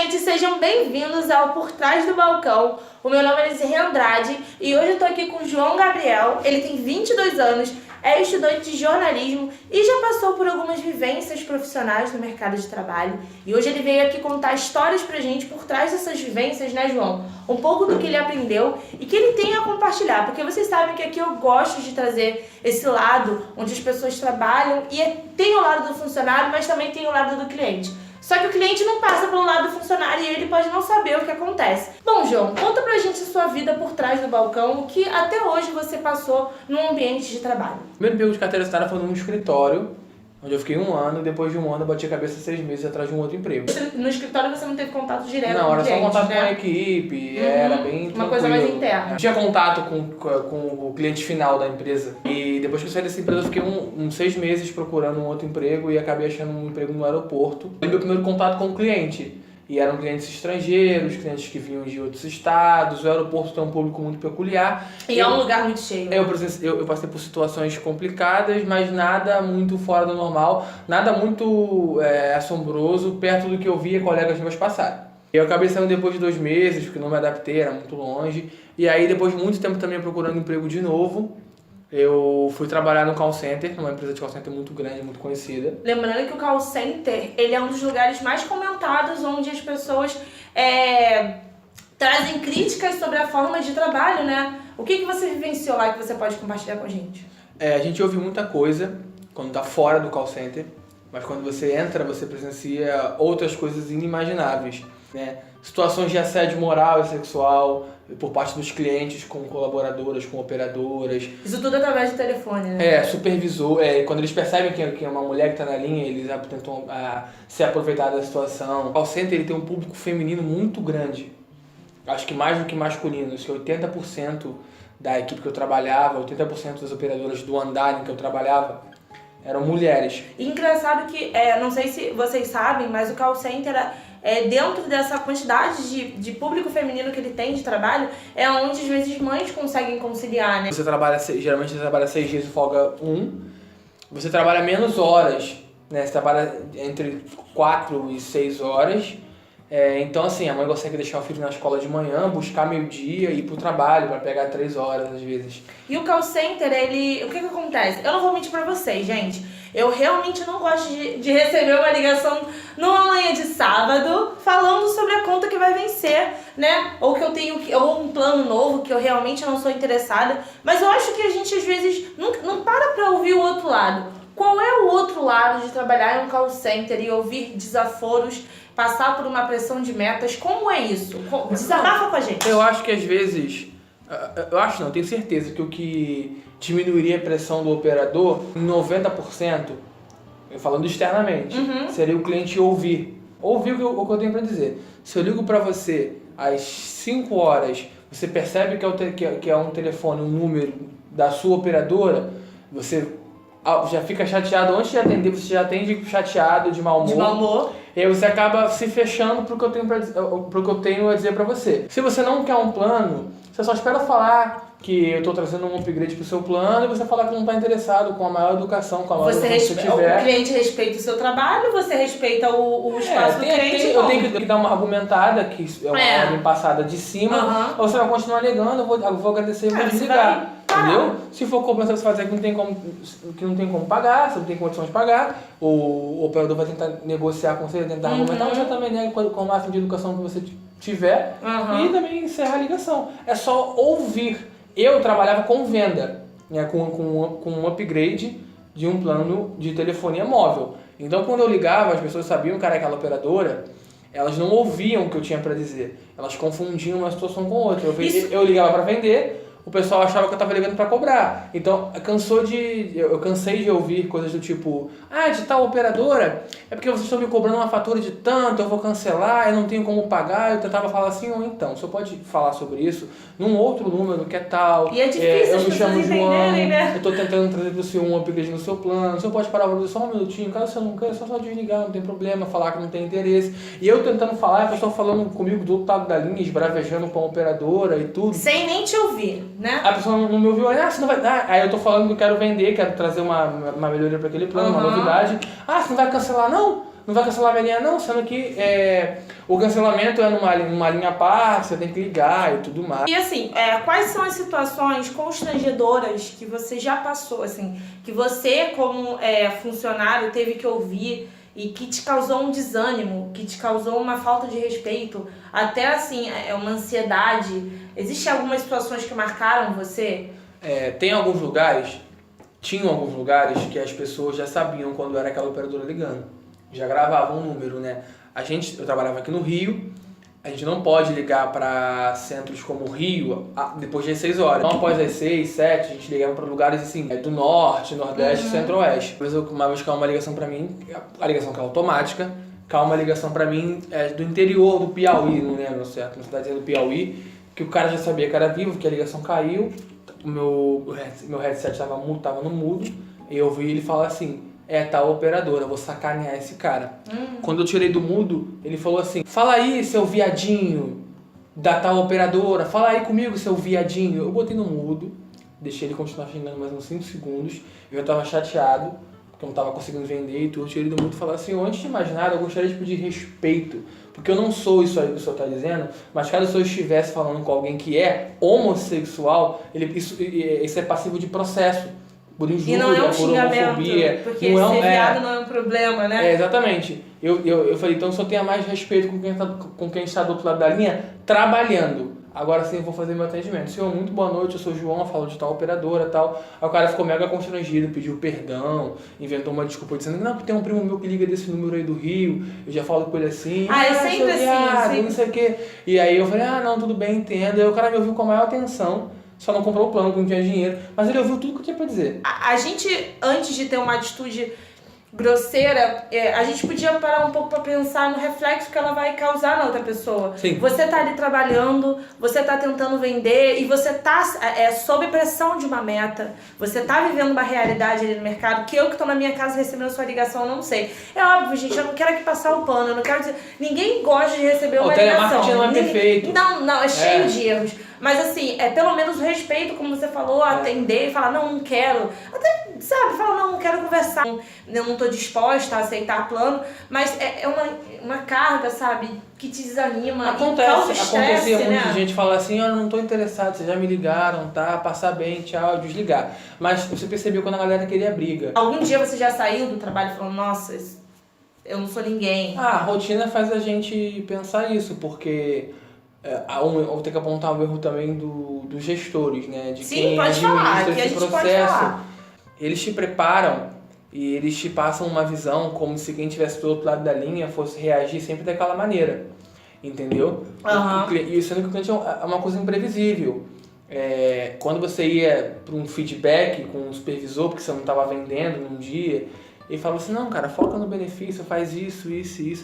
gente, sejam bem-vindos ao Por Trás do Balcão. O meu nome é Lizzie Andrade e hoje eu tô aqui com o João Gabriel. Ele tem 22 anos, é estudante de jornalismo e já passou por algumas vivências profissionais no mercado de trabalho. E hoje ele veio aqui contar histórias pra gente por trás dessas vivências, né, João? Um pouco do que ele aprendeu e que ele tem a compartilhar, porque vocês sabem que aqui eu gosto de trazer esse lado onde as pessoas trabalham e tem o lado do funcionário, mas também tem o lado do cliente. Só que o cliente não passa pelo lado do funcionário e ele pode não saber o que acontece. Bom, João, conta pra gente a sua vida por trás do balcão, o que até hoje você passou no ambiente de trabalho. O primeiro emprego de carteira assinada foi num escritório, onde eu fiquei 1 ano, e depois de 1 ano eu bati a cabeça 6 meses atrás de um outro emprego. No escritório você não teve contato direto com o Não, era cliente, só contato né? com a equipe, era bem tranquilo. Uma coisa mais interna. Tinha contato com o cliente final da empresa. E depois que eu saí dessa empresa eu fiquei uns 6 meses procurando um outro emprego e acabei achando um emprego no aeroporto. Foi meu primeiro contato com o cliente. E eram clientes estrangeiros, clientes que vinham de outros estados. O aeroporto tem um público muito peculiar. E é um lugar muito cheio. Eu passei por situações complicadas, mas nada muito fora do normal, nada muito assombroso, perto do que eu via colegas meus passarem. Eu acabei saindo depois de 2 meses, porque não me adaptei, era muito longe. E aí, depois de muito tempo também procurando emprego de novo, eu fui trabalhar no call center, numa empresa de call center muito grande, muito conhecida. Lembrando que o call center, ele é um dos lugares mais comentados, onde as pessoas trazem críticas sobre a forma de trabalho, né? O que você vivenciou lá que você pode compartilhar com a gente? A gente ouve muita coisa quando tá fora do call center, mas quando você entra, você presencia outras coisas inimagináveis, né? Situações de assédio moral e sexual por parte dos clientes com colaboradoras, com operadoras. Isso tudo através do telefone, né? Supervisor. Quando eles percebem que é uma mulher que está na linha, eles tentam se aproveitar da situação. O call center ele tem um público feminino muito grande. Acho que mais do que masculino. Acho que 80% da equipe que eu trabalhava, 80% das operadoras do andar em que eu trabalhava, eram mulheres. E engraçado que, não sei se vocês sabem, mas o call center, dentro dessa quantidade de público feminino que ele tem de trabalho, é onde às vezes mães conseguem conciliar, né? Geralmente você trabalha 6 dias e folga 1. Você trabalha menos horas, né? Você trabalha entre 4 e 6 horas. Então assim, a mãe consegue deixar o filho na escola de manhã, buscar meio-dia e ir pro trabalho para pegar 3 horas às vezes. E o call center, o que acontece? Eu não vou mentir pra vocês, gente. Eu realmente não gosto de receber uma ligação numa manhã de sábado falando sobre a conta que vai vencer, né? Ou que eu tenho ou um plano novo que eu realmente não sou interessada. Mas eu acho que a gente às vezes não para pra ouvir o outro lado. Qual é o outro lado de trabalhar em um call center e ouvir desaforos, passar por uma pressão de metas? Como é isso? Desabafa com a gente. Eu acho que às vezes... tenho certeza que o que diminuiria a pressão do operador, em 90%, falando externamente, seria o cliente ouvir. Ouvir o que eu tenho para dizer. Se eu ligo para você às 5 horas, você percebe que é um telefone, um número da sua operadora, você já fica chateado antes de atender, você já atende chateado, de mau humor. De mau humor. E aí você acaba se fechando pro que eu tenho a dizer pra você. Se você não quer um plano, você só espera falar que eu tô trazendo um upgrade pro seu plano e você falar que não tá interessado, com a maior educação, com a maior educação que você tiver. O cliente respeita o seu trabalho, você respeita o espaço do cliente. Eu tenho que dar uma argumentada, que é uma ordem passada de cima, ou você vai continuar negando, eu vou agradecer e vou desligar. Entendeu? Se for cobrança você vai dizer que não tem como pagar, você não tem condição de pagar, o operador vai tentar negociar com você, tentar argumentar, você também nega com o máximo de educação que você tiver e também encerra a ligação. É só ouvir. Eu trabalhava com venda, né, com um upgrade de um plano de telefonia móvel. Então quando eu ligava, as pessoas sabiam que era aquela operadora, elas não ouviam o que eu tinha para dizer. Elas confundiam uma situação com outra. Eu ligava para vender, o pessoal achava que eu tava ligando para cobrar. Então, eu cansei de ouvir coisas do tipo, de tal operadora, é porque vocês estão me cobrando uma fatura de tanto, eu vou cancelar, eu não tenho como pagar. Eu tentava falar assim, ou então, você pode falar sobre isso num outro número que é tal. E é difícil eu me chamo João, né? eu tô tentando trazer pro seu um upgrade no seu plano, você pode parar só um minutinho, caso você não queira, só desligar, não tem problema, falar que não tem interesse. E eu tentando falar, a pessoa falando comigo do outro lado da linha, esbravejando com a operadora e tudo. Sem nem te ouvir, né? A pessoa não me ouviu, você não vai dar. Aí eu tô falando que eu quero vender, quero trazer uma melhoria para aquele plano, uma novidade. Você não vai cancelar não? não vai cancelar minha linha não, sendo que o cancelamento é numa linha à parte, você tem que ligar e tudo mais. E assim, quais são as situações constrangedoras que você já passou, assim, que você como funcionário teve que ouvir e que te causou um desânimo, que te causou uma falta de respeito, até assim, uma ansiedade? Existem algumas situações que marcaram você? Tinham alguns lugares que as pessoas já sabiam quando era aquela operadora ligando. Já gravavam um número, né? Eu trabalhava aqui no Rio, a gente não pode ligar para centros como o Rio depois das 6 horas. Então, após as 6, 7, a gente ligava para lugares assim, do Norte, Nordeste, Centro-Oeste. Uma vez caiu uma ligação para mim, a ligação que é automática, caiu uma ligação para mim do interior do Piauí, não lembro certo, na cidadezinha do Piauí, que o cara já sabia que era vivo, que a ligação caiu, o meu headset estava no mudo, e eu ouvi ele falar assim: tal operadora, eu vou sacanear esse cara. Quando eu tirei do mudo, ele falou assim: fala aí, seu viadinho da tal operadora, fala aí comigo, seu viadinho. Eu botei no mudo, deixei ele continuar xingando mais uns 5 segundos, eu já tava chateado, porque eu não tava conseguindo vender e tudo. Eu tirei do mudo e falei assim: antes de mais nada, eu gostaria de pedir respeito, porque eu não sou isso aí que o senhor tá dizendo, mas caso o senhor estivesse falando com alguém que é homossexual, isso é passivo de processo. Por injúria, e não é um por homofobia. Porque ser viado não é um problema, né? Exatamente. Eu falei, então só tenha mais respeito com quem está do outro lado da linha, trabalhando. Agora sim eu vou fazer meu atendimento. Senhor, muito boa noite, eu sou o João, eu falo de tal operadora e tal. Aí o cara ficou mega constrangido, pediu perdão, inventou uma desculpa dizendo: não, porque tem um primo meu que liga desse número aí do Rio, eu já falo com ele assim. É sempre assim. Não sei o quê. E aí eu falei: não, tudo bem, entendo. Aí o cara me ouviu com a maior atenção. Só não comprou o plano, porque não tinha dinheiro. Mas ele ouviu tudo que eu tinha pra dizer. A gente, antes de ter uma atitude grosseira, a gente podia parar um pouco pra pensar no reflexo que ela vai causar na outra pessoa. Sim. Você tá ali trabalhando, você tá tentando vender e você tá sob pressão de uma meta. Você tá vivendo uma realidade ali no mercado que eu que tô na minha casa recebendo a sua ligação, eu não sei. É óbvio, gente, eu não quero aqui passar o pano, eu não quero dizer... Ninguém gosta de receber uma ligação. O telemarketing não é perfeito. Não, é cheio de erros. Mas assim, pelo menos o respeito, como você falou, atender e falar: não quero. Até, sabe, falar: não quero conversar. Eu não tô disposta a aceitar plano. Mas é uma carga, sabe, que te desanima. Acontecia né? muita gente falar assim: eu não tô interessado, vocês já me ligaram, tá? Passar bem, tchau, desligar. Mas você percebeu quando a galera queria briga. Algum dia você já saiu do trabalho falando: nossa, eu não sou ninguém? A rotina faz a gente pensar isso, porque... eu vou ter que apontar um erro também dos gestores, né? De Sim, quem pode falar, administra que a esse gente processo. pode falar. Eles te preparam e eles te passam uma visão como se quem estivesse do outro lado da linha fosse reagir sempre daquela maneira, entendeu? E sendo que o cliente é uma coisa imprevisível. Quando você ia para um feedback com um supervisor, porque você não estava vendendo num dia, ele falou assim: não, cara, foca no benefício, faz isso,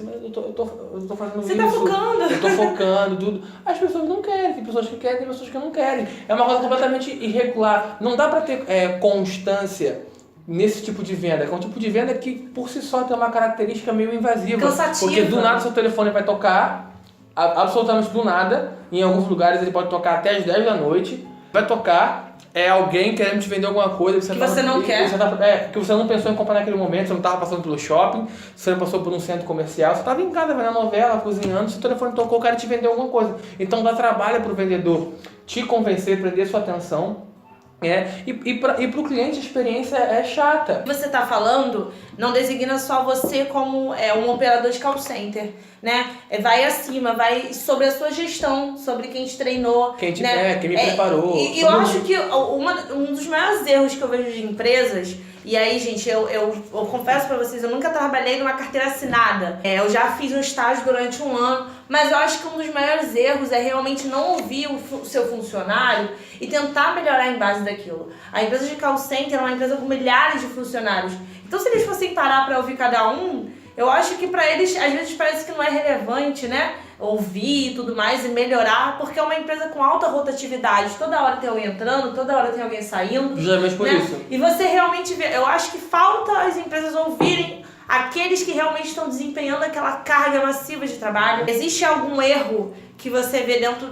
mas eu tô fazendo você isso. Você tá focando. Eu tô focando, tudo. As pessoas não querem, tem pessoas que querem, tem pessoas que não querem. É uma coisa completamente irregular. Não dá pra ter constância nesse tipo de venda. É um tipo de venda que, por si só, tem uma característica meio invasiva. Cansativa. Porque do nada seu telefone vai tocar, absolutamente do nada. Em alguns lugares ele pode tocar até as 10 da noite. Vai tocar... alguém querendo te vender alguma coisa que você não quer. Que você não pensou em comprar naquele momento, você não estava passando pelo shopping, você não passou por um centro comercial, você estava em casa vendo novela, cozinhando, seu telefone tocou, o cara te vendeu alguma coisa. Então dá trabalho para o vendedor te convencer, prender sua atenção. E para o cliente a experiência é chata. Você está falando não designa só você como um operador de call center, né? Vai acima, vai sobre a sua gestão, sobre quem te treinou, quem me preparou. E eu acho que um dos maiores erros que eu vejo de empresas, e aí, gente, eu confesso pra vocês, eu nunca trabalhei numa carteira assinada. Eu já fiz um estágio durante um ano, mas eu acho que um dos maiores erros é realmente não ouvir o seu funcionário e tentar melhorar em base daquilo. A empresa de call center é uma empresa com milhares de funcionários. Então, se eles fossem parar pra ouvir cada um, eu acho que pra eles, às vezes, parece que não é relevante, né? Ouvir e tudo mais e melhorar, porque é uma empresa com alta rotatividade. Toda hora tem alguém entrando, toda hora tem alguém saindo. Justamente por isso. E você realmente vê, eu acho que falta as empresas ouvirem aqueles que realmente estão desempenhando aquela carga massiva de trabalho. Existe algum erro que você vê dentro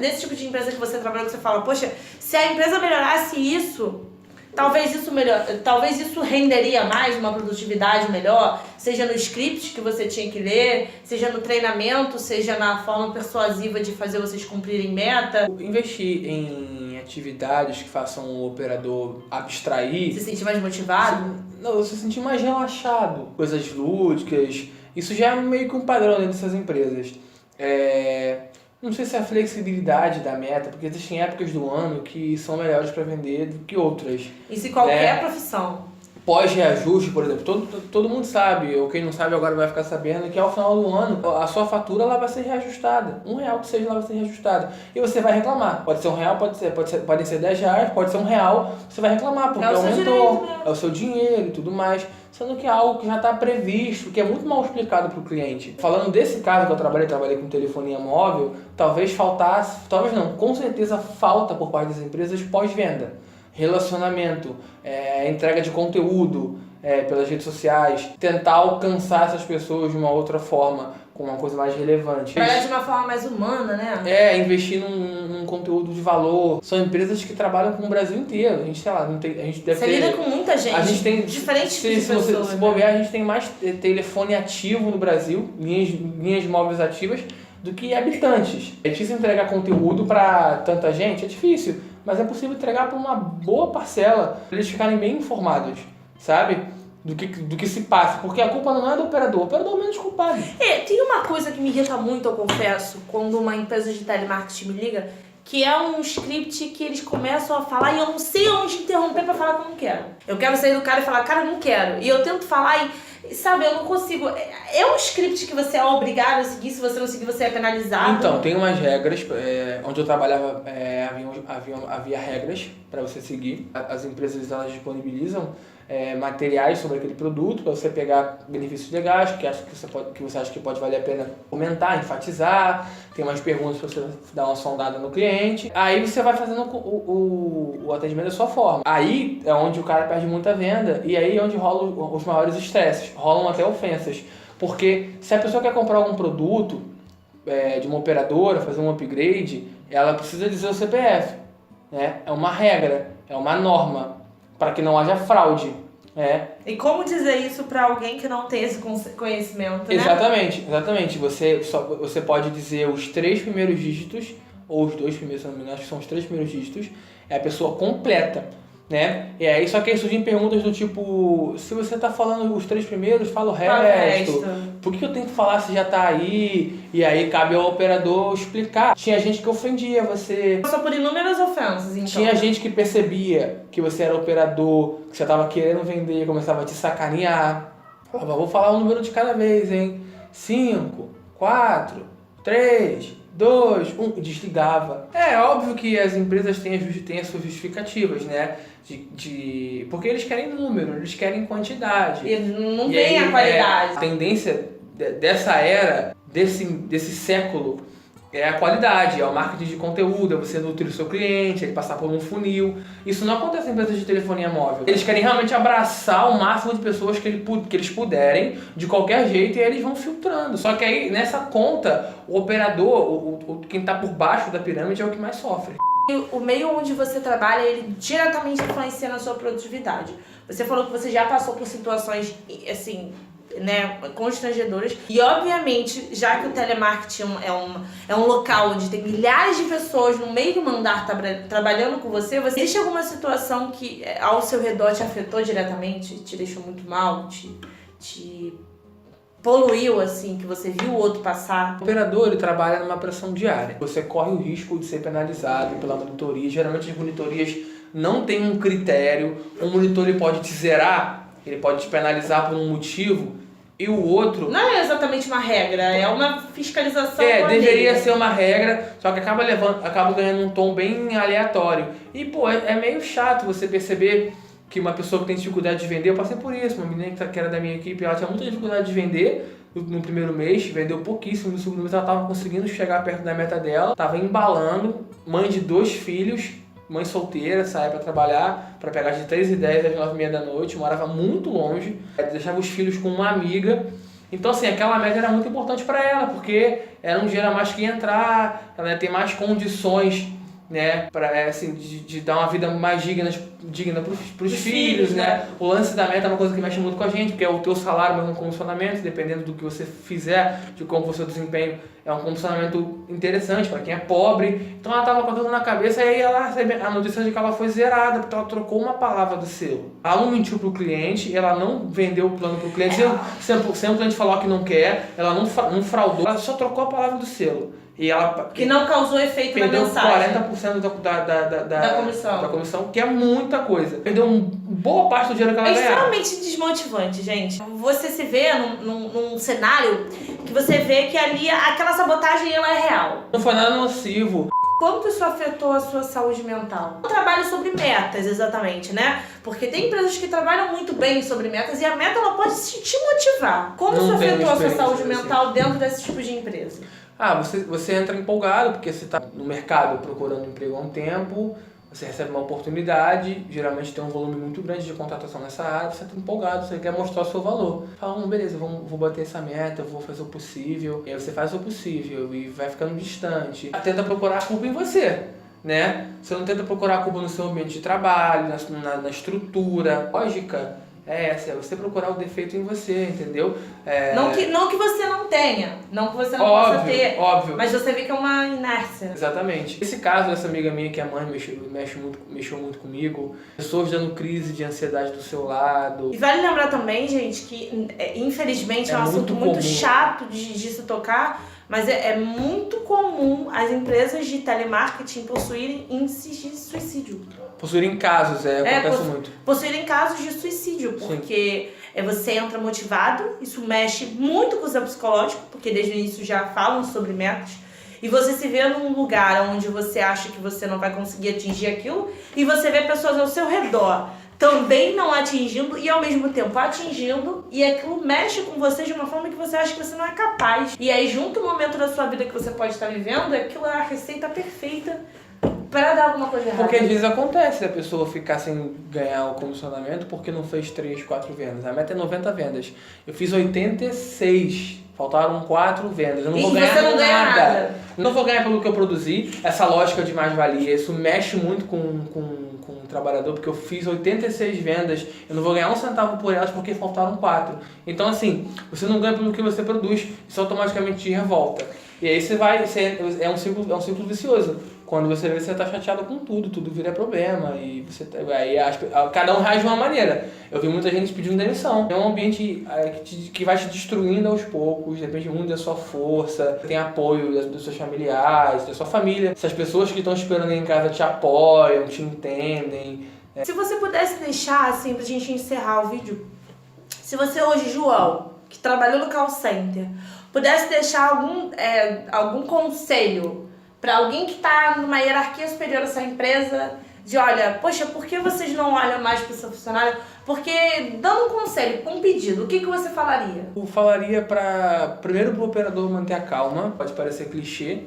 desse tipo de empresa que você trabalha, que você fala: poxa, se a empresa melhorasse isso, Talvez isso renderia mais, uma produtividade melhor, seja no script que você tinha que ler, seja no treinamento, seja na forma persuasiva de fazer vocês cumprirem meta. Investir em atividades que façam o operador abstrair... Se sentir mais motivado? Se sentir mais relaxado. Coisas lúdicas. Isso já é meio que um padrão dentro dessas empresas. Não sei se é a flexibilidade da meta, porque existem épocas do ano que são melhores para vender do que outras. Isso em qualquer profissão. Pós-reajuste, por exemplo, todo mundo sabe, ou quem não sabe agora vai ficar sabendo, que ao final do ano a sua fatura ela vai ser reajustada. R$1 que seja, ela vai ser reajustada. E você vai reclamar. Pode ser R$1, podem ser R$10, pode ser R$1. Você vai reclamar, porque aumentou, é o seu dinheiro e tudo mais. Sendo que é algo que já está previsto, que é muito mal explicado para o cliente. Falando desse caso que eu trabalhei com telefonia móvel, talvez faltasse, talvez não, com certeza falta por parte das empresas pós-venda. Relacionamento, entrega de conteúdo pelas redes sociais, tentar alcançar essas pessoas de uma outra forma, com uma coisa mais relevante. Trabalhar de uma forma mais humana, né? Investir num conteúdo de valor. São empresas que trabalham com o Brasil inteiro. A gente, sei lá, a gente deve ter... Você lida com muita gente, a gente tem diferentes tipos de pessoas. Se bobear, a gente tem mais telefone ativo no Brasil, linhas móveis ativas, do que habitantes. É difícil entregar conteúdo para tanta gente? É difícil, mas é possível entregar para uma boa parcela, para eles ficarem bem informados, sabe? Do que se passa, porque a culpa não é do operador, o operador é o menos culpado. Tem uma coisa que me irrita muito, eu confesso, quando uma empresa de telemarketing me liga, que é um script que eles começam a falar e eu não sei onde interromper pra falar que eu não quero. Eu quero sair do cara e falar, cara, eu não quero. E eu tento falar e, sabe, eu não consigo. É um script que você é obrigado a seguir, se você não seguir, você é penalizado. Então, tem umas regras, onde eu trabalhava havia regras para você seguir. As empresas elas disponibilizam materiais sobre aquele produto para você pegar benefícios legais que você acha que pode valer a pena comentar, enfatizar. Tem umas perguntas para você dar uma sondada no cliente. Aí você vai fazendo o atendimento da sua forma. Aí é onde o cara perde muita venda e aí é onde rolam os maiores estresses, rolam até ofensas. Porque se a pessoa quer comprar algum produto de uma operadora, fazer um upgrade, ela precisa dizer o CPF. Né? É uma regra, é uma norma, para que não haja fraude. E como dizer isso para alguém que não tem esse conhecimento, né? Exatamente. Você pode dizer os 3 primeiros dígitos, ou os 2 primeiros, se não me engano, acho que são os 3 primeiros dígitos, é a pessoa completa. Né? E aí só que aí surgem perguntas do tipo, se você tá falando os 3 primeiros, fala o resto. Por que eu tenho que falar se já tá aí? E aí cabe ao operador explicar. Tinha gente que ofendia você. Só por inúmeras ofensas, então. Tinha gente que percebia que você era operador, que você tava querendo vender, começava a te sacanear. Falava, vou falar um número de cada vez, hein? 5, 4, 3... 2, 1, desligava. É óbvio que as empresas têm as suas justificativas, né? Porque eles querem número, eles querem quantidade. E não tem a qualidade. A tendência dessa era, desse século, é a qualidade, é o marketing de conteúdo, é você nutrir o seu cliente, ele passar por um funil. Isso não acontece em empresas de telefonia móvel. Eles querem realmente abraçar o máximo de pessoas que eles puderem, de qualquer jeito, e aí eles vão filtrando. Só que aí, nessa conta, o operador, quem está por baixo da pirâmide é o que mais sofre. O meio onde você trabalha, ele diretamente influencia na sua produtividade. Você falou que você já passou por situações, assim, né, constrangedoras. E obviamente, já que o telemarketing é um local onde tem milhares de pessoas no meio do andar trabalhando com você, existe alguma situação que ao seu redor te afetou diretamente, te deixou muito mal, te poluiu, assim, que você viu o outro passar? O operador, ele trabalha numa pressão diária. Você corre o risco de ser penalizado pela monitoria. Geralmente as monitorias não têm um critério. Um monitor ele pode te zerar, ele pode te penalizar por um motivo, e o outro... Não é exatamente uma regra, é uma fiscalização. Deveria ser uma regra, só que acaba ganhando um tom bem aleatório. E, pô, é meio chato você perceber que uma pessoa que tem dificuldade de vender, eu passei por isso, uma menina que era da minha equipe, ela tinha muita dificuldade de vender no primeiro mês, vendeu pouquíssimo, no segundo mês ela estava conseguindo chegar perto da meta dela, estava embalando, mãe de 2 filhos, mãe solteira, saía para trabalhar, para pegar de 3h10 às 9h30 da noite, morava muito longe, deixava os filhos com uma amiga. Então, assim, aquela meta era muito importante para ela, porque era um dinheiro a mais que ia entrar, ela ia ter mais condições né? Assim, de dar uma vida mais digna pros filhos, né? O lance da meta é uma coisa que mexe muito com a gente, porque é o teu salário mesmo, um comissionamento, dependendo do que você fizer, de como for o seu desempenho, é um comissionamento interessante para quem é pobre. Então ela tava com aquilo na cabeça e aí ela recebe a notícia de que ela foi zerada, porque ela trocou uma palavra do selo. Ela não mentiu pro cliente, ela não vendeu o plano pro cliente, sem o cliente falar que não quer, ela não fraudou, ela só trocou a palavra do selo. E ela que não causou efeito na mensagem. Perdeu 40% da comissão, que é muita coisa. Perdeu boa parte do dinheiro que ela ganhava. É extremamente desmotivante, gente. Você se vê num cenário que você vê que ali aquela sabotagem ela é real. Não foi nada nocivo. Quanto isso afetou a sua saúde mental? Eu trabalho sobre metas, exatamente, né? Porque tem empresas que trabalham muito bem sobre metas e a meta ela pode te motivar. Como isso afetou a sua saúde mental dentro desse tipo de empresa? Você entra empolgado porque você está no mercado procurando emprego há um tempo, você recebe uma oportunidade, geralmente tem um volume muito grande de contratação nessa área, você está empolgado, você quer mostrar o seu valor. Fala, beleza, vou bater essa meta, vou fazer o possível. E aí você faz o possível e vai ficando distante. Tenta procurar a culpa em você, né? Você não tenta procurar a culpa no seu ambiente de trabalho, na estrutura. Lógica é essa, é você procurar o defeito em você, entendeu? Não que você não tenha, não que você não possa ter, mas você vê que é uma inércia. Exatamente. Esse caso dessa amiga minha que a mãe mexeu muito comigo, pessoas dando crise de ansiedade do seu lado. E vale lembrar também, gente, que infelizmente é um assunto muito chato de se tocar, mas é muito comum as empresas de telemarketing possuírem índices de suicídio. Possuírem casos, acontece muito. Possuírem casos de suicídio, porque você entra motivado, isso mexe muito com o seu psicológico, porque desde o início já falam sobre metas, e você se vê num lugar onde você acha que você não vai conseguir atingir aquilo, e você vê pessoas ao seu redor também não atingindo e ao mesmo tempo atingindo, e aquilo mexe com você de uma forma que você acha que você não é capaz. E aí junto o momento da sua vida que você pode estar vivendo, aquilo é a receita perfeita pra dar alguma coisa errada. Porque às vezes acontece a pessoa ficar sem ganhar o comissionamento porque não fez 3, 4 vendas. A meta é 90 vendas. Eu fiz 86. Faltaram 4 vendas. Eu não vou ganhar nada. Não vou ganhar pelo que eu produzi. Essa lógica de mais-valia, isso mexe muito com o trabalhador, porque eu fiz 86 vendas, eu não vou ganhar um centavo por elas porque faltaram 4. Então, assim, você não ganha pelo que você produz, isso automaticamente te revolta. E aí é um ciclo vicioso. Quando você vê, você tá chateado com tudo vira problema. E cada um reage de uma maneira. Eu vi muita gente pedindo demissão. É um ambiente que vai te destruindo aos poucos, depende muito da sua força, tem apoio dos seus familiares, da sua família. Se as pessoas que estão esperando em casa te apoiam, te entendem. Se você pudesse deixar, assim, pra gente encerrar o vídeo, se você hoje, João, que trabalhou no call center, pudesse deixar algum conselho para alguém que está numa hierarquia superior à sua empresa, de olha, poxa, por que vocês não olham mais para o seu funcionário? Porque, dando um conselho, um pedido, o que você falaria? Eu falaria primeiro para o operador manter a calma, pode parecer clichê.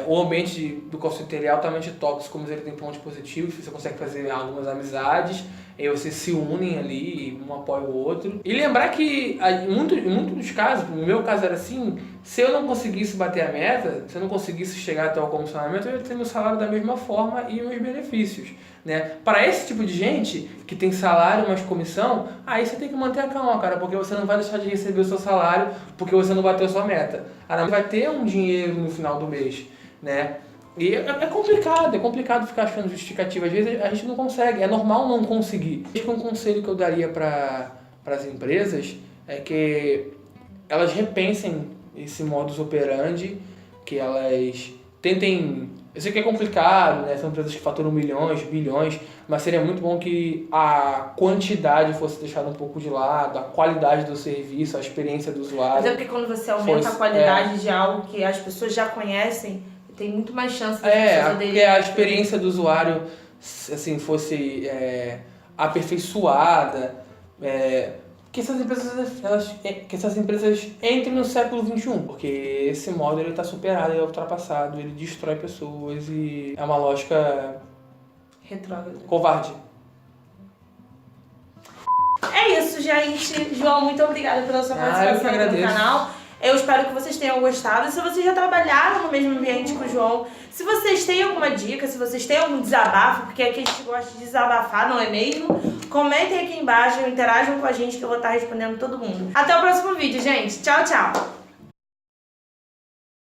O ambiente do call center é altamente tóxico, mas ele tem pontos positivos, você consegue fazer algumas amizades, e vocês se unem ali, um apoia o outro. E lembrar que, em muitos dos casos, no meu caso era assim, se eu não conseguisse bater a meta, se eu não conseguisse chegar até o comissionamento, eu ia ter meu salário da mesma forma e meus benefícios, né? Para esse tipo de gente, que tem salário mais comissão, aí você tem que manter a calma, cara, porque você não vai deixar de receber o seu salário porque você não bateu a sua meta. Você vai ter um dinheiro no final do mês, né? E é complicado ficar achando justificativa. Às vezes a gente não consegue, é normal não conseguir. Acho que um conselho que eu daria para as empresas é que elas repensem esse modus operandi, que elas tentem... Eu sei que é complicado, né? São empresas que faturam milhões, bilhões, mas seria muito bom que a quantidade fosse deixada um pouco de lado, a qualidade do serviço, a experiência do usuário. Mas é porque quando você aumenta a qualidade de algo que as pessoas já conhecem, tem muito mais chance de porque a experiência do usuário assim, fosse aperfeiçoada, que essas empresas entrem no século XXI, porque esse modo ele está superado, ele é ultrapassado, ele destrói pessoas e é uma lógica retrógrada, covarde. É isso, gente. João, muito obrigada pela sua participação aqui no canal. Eu espero que vocês tenham gostado. Se vocês já trabalharam no mesmo ambiente que o João, se vocês têm alguma dica, se vocês têm algum desabafo, porque aqui a gente gosta de desabafar, não é mesmo? Comentem aqui embaixo, interajam com a gente que eu vou estar respondendo todo mundo. Até o próximo vídeo, gente. Tchau, tchau!